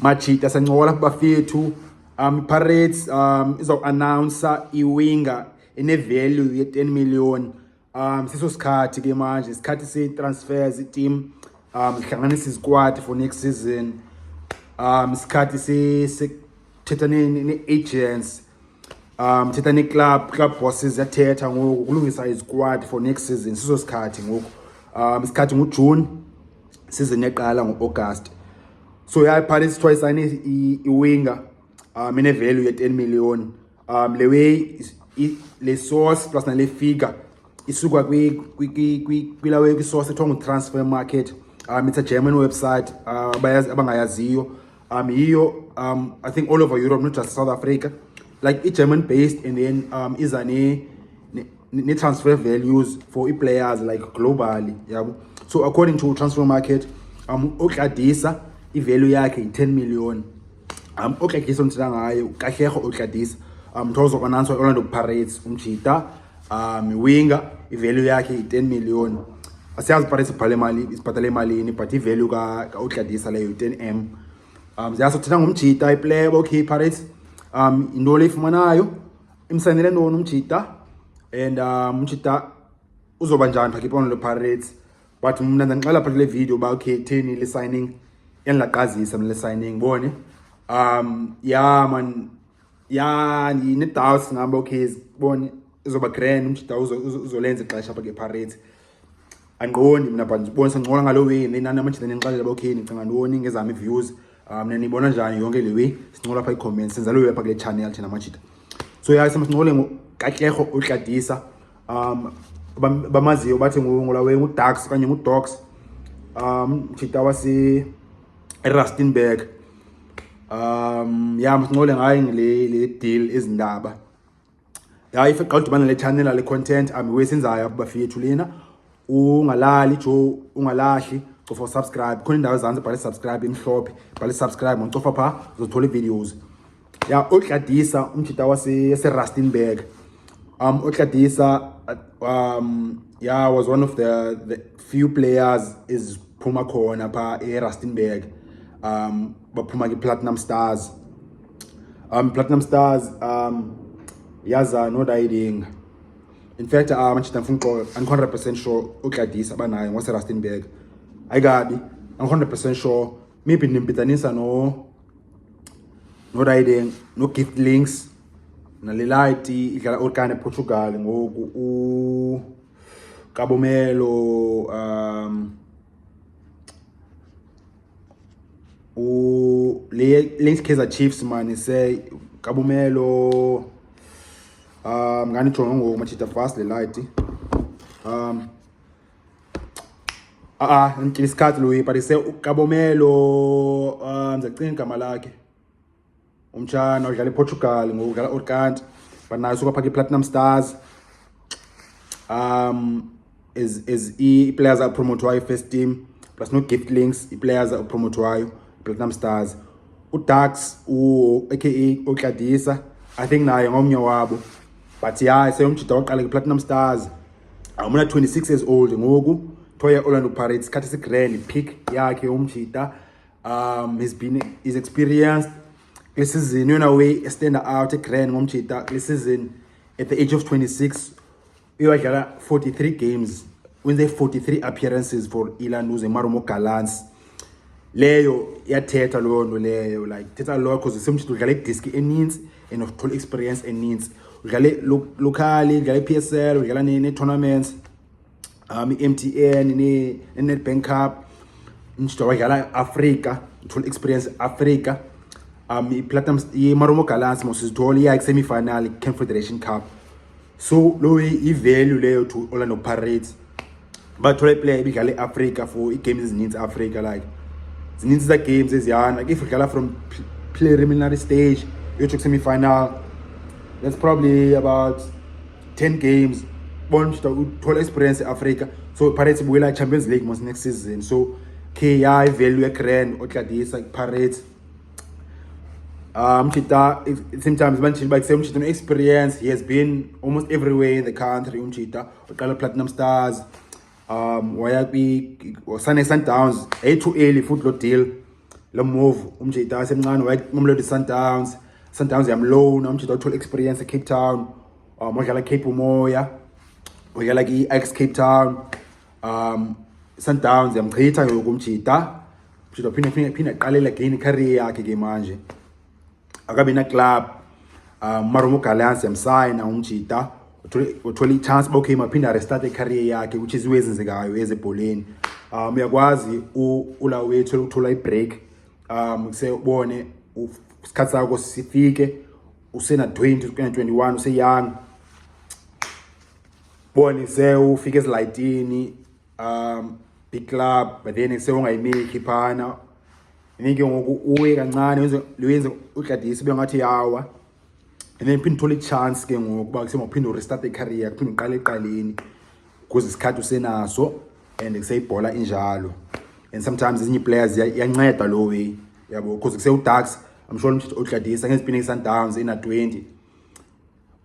Machita sancola kubafethu Pirates izoannounce iwinger ine-value ye-10 million siso sikhathi ke manje isikhathi se-transfers i-team sihlanganisa isquad for next season isikhathi sethetha ne-agents thetha ne-club bosses yathetha ngoku kulungisa isquad for next season siso sikhathi ngoku isikhathi nguJune season yaqala ngo-August. So yeah, Pirates twice i-winger ine-value ye-10 million le way le source plus nale figure isuka kwilawe kwi-source ethiwa ngu-transfer market. It's a German website abangayaziyo yiyo I think all over Europe, not just South Africa, like it's German based, and then iza ne transfer values for players like globally, yeah. So according to transfer market Otladisa i-value yakhe yi-10 million. Otladisa umthina ngayo Katlego Otladisa mthozo announce Orlando Pirates umjita winger i-value yakhe yi-10 million. Asiyazi Pirates ibhatale malini, but i-value ka Otladisa leyo R10M. Ziyasothina ngumjita i-player okay Pirates into le ifumanayo imsanele ntoni umjita, and umjita uzoba njani phakhe ipono le-Pirates. But mna ndandixela phakathi le video uba okay theni le signing endilaqazisa mna le signing bone yeah man yeah ne-doubts ngamba okay bone izoba grand umjita uzolenza ixesha apha ke-Pirates. Andiqondi mna but ndibonisa ngcola ngalo way nani amajita ndinixelela uba okay ndicinga ntoni ngezam ii-views mna nibona njani yonke le way sincola apha ii-comments senza lo way apha kule channel thina amajita. So yeah sincole ngoKatlego Otladisa bamaziyo bathi ngolawe nguDucks kanye nguDogs mjita wase eRustenburg. Yeah msincole ngaye le deal ezindaba. Yeah if uqala udibana le channel le content wesenzayo abafethu lena ungalali jo ungalahli cofa subscribe khona indawo ezantsi bhale subscribe imhlophe bhale subscribe ngocofa pha uzothola videos. Yeah Otladisa umjita wase Rustenburg. Otladisa yeah was one of the few players is phuma khona pha eRustenburg baphuma ke-Platinum Stars. Platinum Stars yaza no diding. In fact manje ndifuna uxoxa I'm 100% sure Otladisa banayo ngose-Rustenburg ayikabi. I'm 100% sure maybe ndimpitanisa no riding no gift links nalelaiti idlala orkane Portugal ngoku Kabomelo le links Kaizer Chiefs man say Kabomelo ngani jonga ngoku machita fast le light ngicela isikhathi lo but say Kabomelo ngizacinga igama lakhe umtshana udlala ePortugal ngokudlala Orkant but nayo suka phaka iPlatinum Stars. Is i-players apromotewayo first team plus no gift links i-players apromotewayo Platinum Stars. uDucks aka Otladisa I think naye ngomnye wabo, but yeah seyomjita waqala ke-Platinum Stars amuna 26 years old ngoku thoya Orlando Pirates khathi si-grand pick yakhe umjita. He's experienced this season yona way stand out grand ngomjita this season at the age of 26 uyadlala 43 games wenze 43 appearances for Ilanduze Marumo Gallants. Leyo yathetha loo nto leyo like thetha lo because semjita udlala idisk eninzi and of total experience eninzi udlale locally udlala i-PSL udlala ne-tournaments i-MTN ne-Nedbank Cup umjita wadlala Africa total experience Africa. I-Platinum i-Marumo Gallants mosizithola iya semi-final Confederation Cup. So lo i-value leyo to Orlando Pirates bathola iplayer ibidlala e-Africa for i-games ezininzi Africa like zininzi za-games eziyana like if udlala from preliminary stage uyotsho semi-final that's probably about 10 games bona mjita uthola experience e-Africa. So Pirates ibuyela Champions League mos next season. So yeah i-value ye-grand Otladisa Pirates mjita sometimes manje like say umjita no experience. He has been almost everywhere in the country umjita uqala Platinum Stars waya Sundowns too early futhi lo deal lo move umjita wasemncane wayemlodi Sundowns yamloan umjita uthola experience eCape Town modlala Cape Umoya uyala ki-X Cape Town Sundowns yamchitha ngokumjita phinde aqalela again career yakhe ke manje akabe na club Maromo Gallants yamsigna umjita uthola i-chance okay maphinda restart career yakhe which is wezenzekayo ezebholeni uyakwazi ula wethu ukuthola i-break kusebone isikhathi sakho sifike usena 20 21 use young bone ufike ezilayitini big club but then ungayimiki phana ngeke ngoku uwe kancane wenze uHladisa bengathi yawa and then phinde uthola i-chance ke ngoku kuba kusemaphinda restart career kuphinde uqale eqaleni because isikhathi usenaso and kuseyibhola injalo and sometimes ezinye players yanceda lo way yabo because kusewudax I'm sure uHladisa ngeziphinde Sundowns ina 20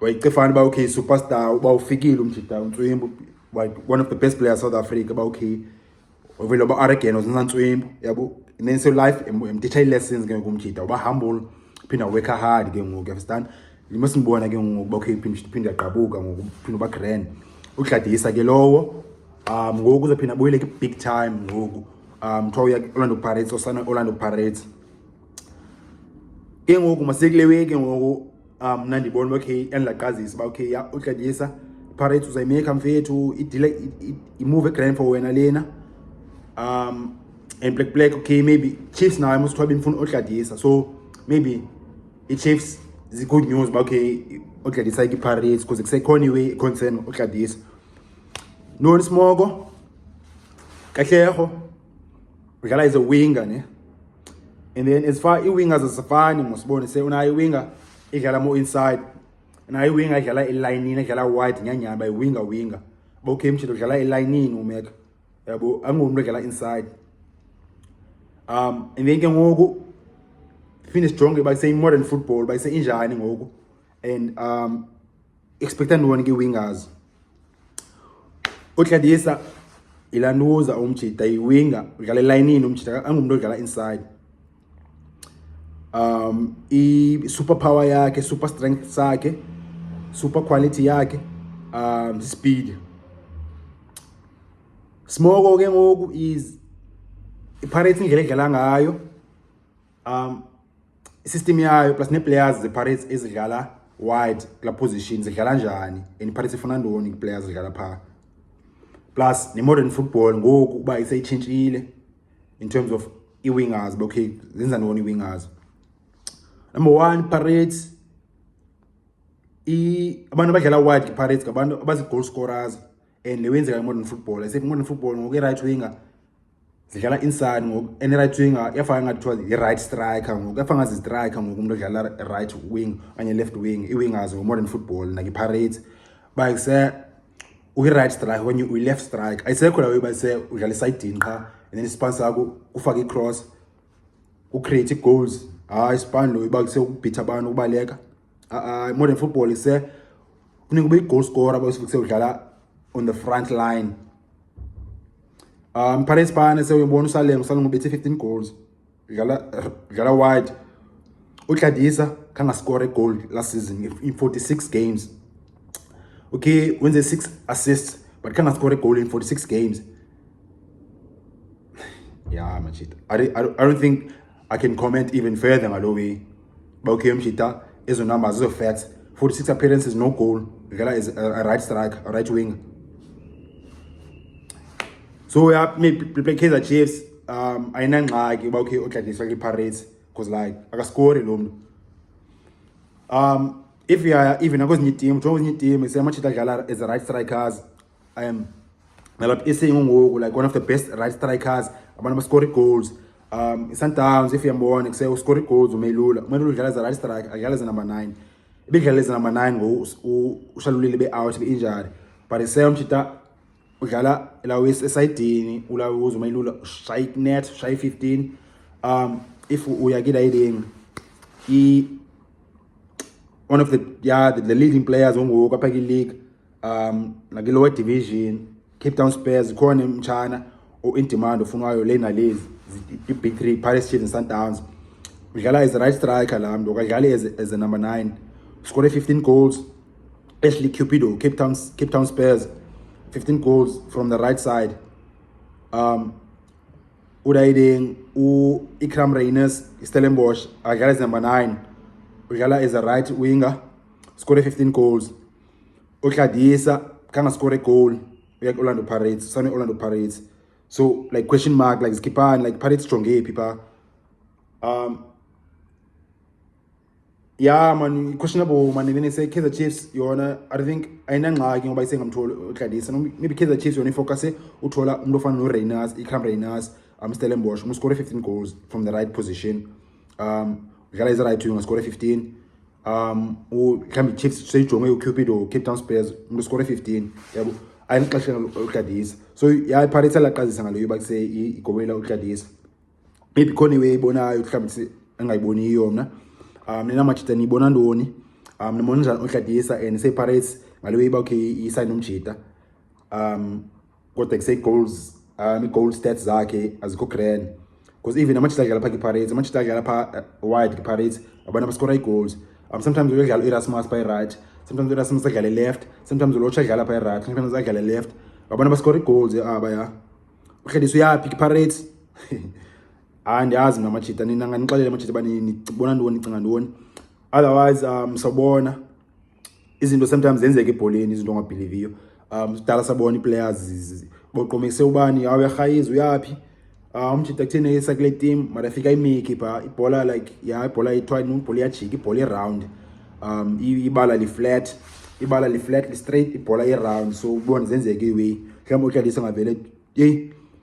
wayicefana ba okay superstar uba ufikile umjita uNtswimbu one of the best players South Africa ba okay ovelo ba R10M uNtswimbu yabo and then so life teacher lessons ke ngomjita uba humble phinda work hard ke ngoku understand limusibona ke ngoku ba okay phinde yaqhabuka ngoku phinde ba grand uHladisa ke lowo ngoku uzophinda abuyele ke big time ngoku mthiwa Orlando Pirates osana Orlando Pirates ke ngoku masekuleweke ngoku mna ndibona okay endlaqazisa ba okay ya uHladisa Pirates uzayimeka mfethu idile imove grand for wena lena and black okay maybe Chiefs nayo musithwa bemfuna uHladisa so maybe iChiefs is good news ba okay uHladisa iki Pirates because kusekhona iway concern uHladisa no Smoko Katlego udlala as a winger ne and then as far i-wingers asifani musibone unayo i-winger idlala more inside nayo i-winger idlala elayinini idlala wide nyanyaba i-winger okay mshito udlala elayinini umeka yabo angumuntu odlala inside and then ke ngoku finish strong by saying modern football by saying injani ngoku and expectant one ke wingers uHladisa ilanuza umjita i-winger udlala elayinini umjita angumuntu odlala inside I super power yakhe super strength sakhe super quality yakhe speed Smoko ke ngoku is iPirates indlela edlala ngayo system yayo plus ne players the Pirates ezidlala wide la positions zidlala njani and iPirates ifuna ndoni players zidlala pha plus ne modern football ngoku kuba iseyitshintshile in terms of i-wingers okay zenza ndoni i-wingers number 1 Pirates abantu abadlala wide Pirates ngabantu abazi goal scorers and lewenzeka modern football I say modern football ngoku right winger zidlala inside ngoku and right winger yafana ngathiwa i-right striker ngoku yafana ngazi striker ngoku umuntu odlala right wing anye left wing i-wingers modern football like Pirates bayise uyi-right striker when you left strike ayisekho la bayise udlala side qha and then sponsor yakho ufaka i-cross ucreate goals span lo ibakuse ukubhitha abantu ubaleka modern football ise kuningi ube goal scorer abasifike udlala on the front line Pirates bana sewuyibona uSaleng ubethe 15 goals udlala wide uHladisa khanga score a goal last season in 46 games okay wenze 6 assists but khanga score a goal in 46 games yeah machita I don't think I can comment even further ngalo way but okay mchita ezo numbers ezo facts 46 appearances no goal udlala is a right striker a right wing so yeah maybe play Kaizer Chiefs ayinangxaki ba okay uHladisa ke Pirates because like akascore lo muntu if you are even akwezinye team isemachita dlala as a right strikers nalapha isengoku like one of the best right strikers abantu abascore goals Sundowns if yambona kuse uscore goals umelula udlala as a right striker adlala as number 9 ibidlala as number 9 ngo ushalulile be out be injury but isemachita udlala la wesayidini ulawuza umelula shy net shy 15 if uyakida iding one of the leading players ongoku apha ki league like lower division Cape Town Spurs khona emchana o in demand ofunwayo lena lezi big three, Pirates, Chiefs and Sundowns. Udlala as a right striker la mntu akadlali as a number 9. Scored 15 goals. Ashley Cupido, Cape Town Spurs, 15 goals from the right side. Udaiding Ikram Reyners, Stellenbosch, akadlala as number 9. Udlala as a right winger, scored 15 goals. Otladisa kanga score a goal. We like Orlando Pirates. So like question mark, like skipper and like Pirates strong people. Yeah, man, questionable man. Then they say Kaizer Chiefs, you wanna I think I know ngoba saying I'm told Otladisa. Maybe Kaizer Chiefs you wanna focus uthola umuntu ofana no Reyners, Ikram Reyners, Stellenbosch, who scored 15 goals from the right position. Udlala as a right winger, scored 15. Can be Chiefs say Jonge Cupido, Cape Town Spurs, score 15. Yabo. I don't clash Otladisa. So yeah, Pirates la kazi sangalo you back say igowela Otladisa. Maybe khona way bona uhlambise angayiboni yona. Nina machita ni bona ndoni. Nimona njani Otladisa and say Pirates ngalo way back I sign umchita. Kodwa say goals goal stats zakhe azikho grand. Because even amachita dlala pha Pirates, amachita dlala pha wide Pirates, abana bascore goals. Sometimes we dlala Erasmus by right, sometimes Erasmus dlala left, sometimes ulocha dlala by right, sometimes dlala left. Abana bascore goals baya. Ukhethiso yapi Pirates? And yazi mina machita nina nganixelela machita bani nibona ndoni cinga ndoni. Otherwise sabona izinto sometimes zenzeka ebholeni izinto ongabelieve. Sidala sabona players boqomekise ubani awuyahayiza uyapi. Umchita kuthene esakule team marafika imiki pha ibhola like ibhola itwine ibhola yajika ibhola round ibala li flat li straight ibhola round so ubona zenzeke iway mhlawumbe Otladisa ngavele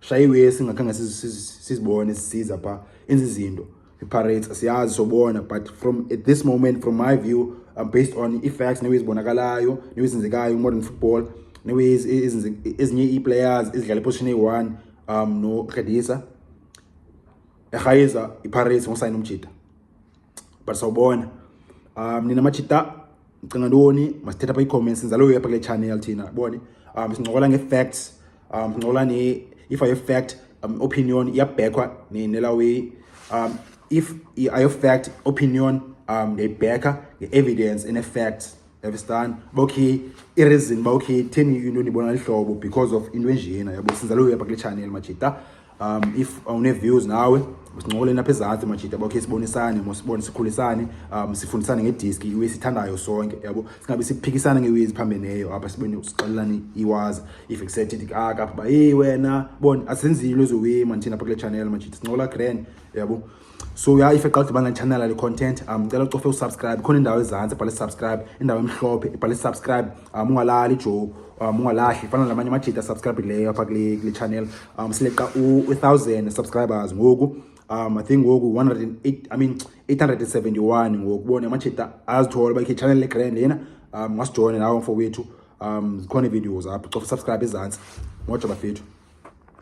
shayiwe singakhange sizibone sisiza pha enza izinto iPirates asiyazi sobona but from at this moment from my view based on facts newe izibonakalayo newe izenzekayo modern football newe ezinye players ezidlala position A1 no Otladisa ehayiza iPirates ngosayina umchita but sawubona nina machita ngicinga ntoni masithetha pha i-comments njalo uyapha kule channel thina bone sincokola nge-facts sincokola if I fact opinion iyabhekwa nela way if I fact opinion they bheka nge-evidence and facts understand okay i-reason okay theni into nibona lihlobo because of into enjena yabo sinzalo uyapha kule channel machita if awune views nawe usinqole lapha ezantsi machita okay sibonisane mosibone sikhulisane sifundisane ngedisk iwe sithandayo sonke yabo singabe siphikisana ngeways phambeneyo apha sibone usixolelana iwazi if accepted akapha ba wena bona asenzile ezowe manthina apha kule channel machita sinqola grand yabo so yeah if eqala banga channel le content ngicela ucofe usubscribe khona indawo ezantsi bhala subscribe indawo emhlophe bhala subscribe ungalali jo ungalahli fana lamanye machita subscribe leyo apha kule channel sileqa u1000 subscribers ngoku I think ngoku 871 ngokubona machita azithola ba channel le grand lena ngasijoin nawo mfowethu zikhona videos apha cofa subscribe ezantsi moja bafethu.